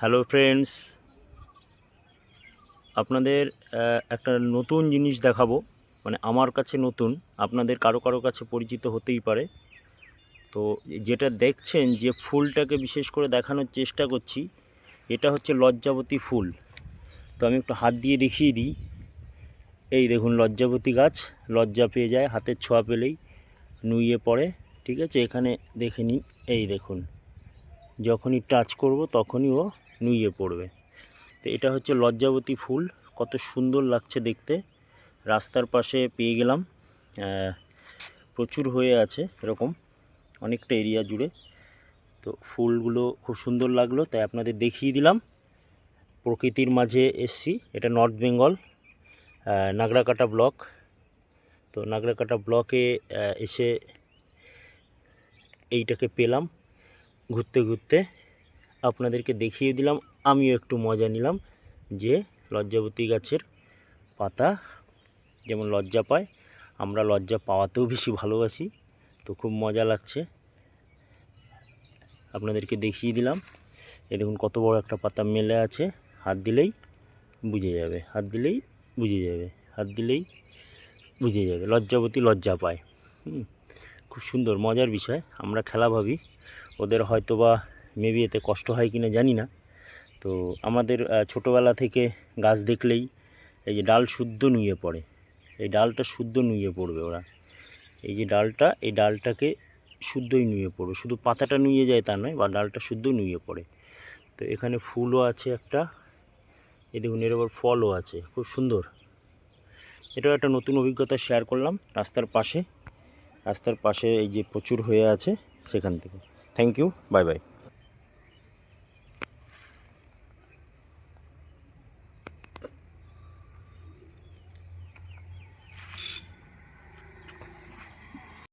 Hello friends, আপনাদের একটা নতুন জিনিস দেখাবো। মানে আমার কাছে নতুন, আপনাদের কারো কারো কাছে পরিচিত হতেই পারে। তো যেটা দেখছেন, যে ফুলটাকে বিশেষ করে দেখানোর চেষ্টা করছি, এটা হচ্ছে লজ্জাবতী ফুল। তো আমি একটু হাত দিয়ে দেখিয়ে দিই। এই দেখুন, লজ্জাবতী গাছ লজ্জা পেয়ে যায়, হাতের ছোঁয়া পেলেই নুইয়ে পড়ে। ঠিক আছে, এখানে দেখে নিন। এই দেখুন, যখনই টাচ করব তখনই ও নুইয়ে পড়বে। তো এটা হচ্ছে লজ্জাবতী ফুল। কত সুন্দর লাগছে দেখতে। রাস্তার পাশে পেয়ে গেলাম, প্রচুর হয়ে আছে এরকম অনেকটা এরিয়া জুড়ে। তো ফুলগুলো খুব সুন্দর লাগলো, তাই আপনাদের দেখিয়ে দিলাম। প্রকৃতির মাঝে এসছি। এটা নর্থ বেঙ্গল, নাগরাকাটা ব্লক। তো নাগরাকাটা ব্লকে এসে এইটাকে পেলাম ঘুরতে ঘুরতে, আপনাদেরকে দেখিয়ে দিলাম। আমিও একটু মজা নিলাম যে লজ্জাবতী গাছের পাতা যেমন লজ্জা পায়, আমরা লজ্জা পাওয়াতেও বেশি ভালোবাসি। তো খুব মজা লাগছে, আপনাদেরকে দেখিয়ে দিলাম। এই দেখুন কত বড় একটা পাতা মেলে আছে, হাত দিলেই বুঝে যাবে, হাত দিলেই বুঝে যাবে, হাত দিলেই বুঝে যাবে। লজ্জাবতী লজ্জা পায়। খুব সুন্দর মজার বিষয়। আমরা খেলা ভাবি, ওদের হয়তো বা মেবি এতে কষ্ট হয় কিনা জানি না। তো আমাদের ছোটোবেলা থেকে গাছ দেখলেই এই যে ডাল শুদ্ধ নুয়ে পড়ে, এই ডালটা শুদ্ধ নুয়ে পড়বে ওরা। এই যে ডালটা, এই ডালটাকে শুদ্ধই নুয়ে পড়বে, শুধু পাতাটা নুয়ে যায় তা নয়, বা ডালটা শুদ্ধ নুয়ে পড়ে। তো এখানে ফুলও আছে একটা, এই দেখুন, এর আবার ফলও আছে, খুব সুন্দর। এটাও একটা নতুন অভিজ্ঞতা শেয়ার করলাম রাস্তার পাশে এই যে প্রচুর হয়ে আছে সেখান থেকে। Thank you, bye by.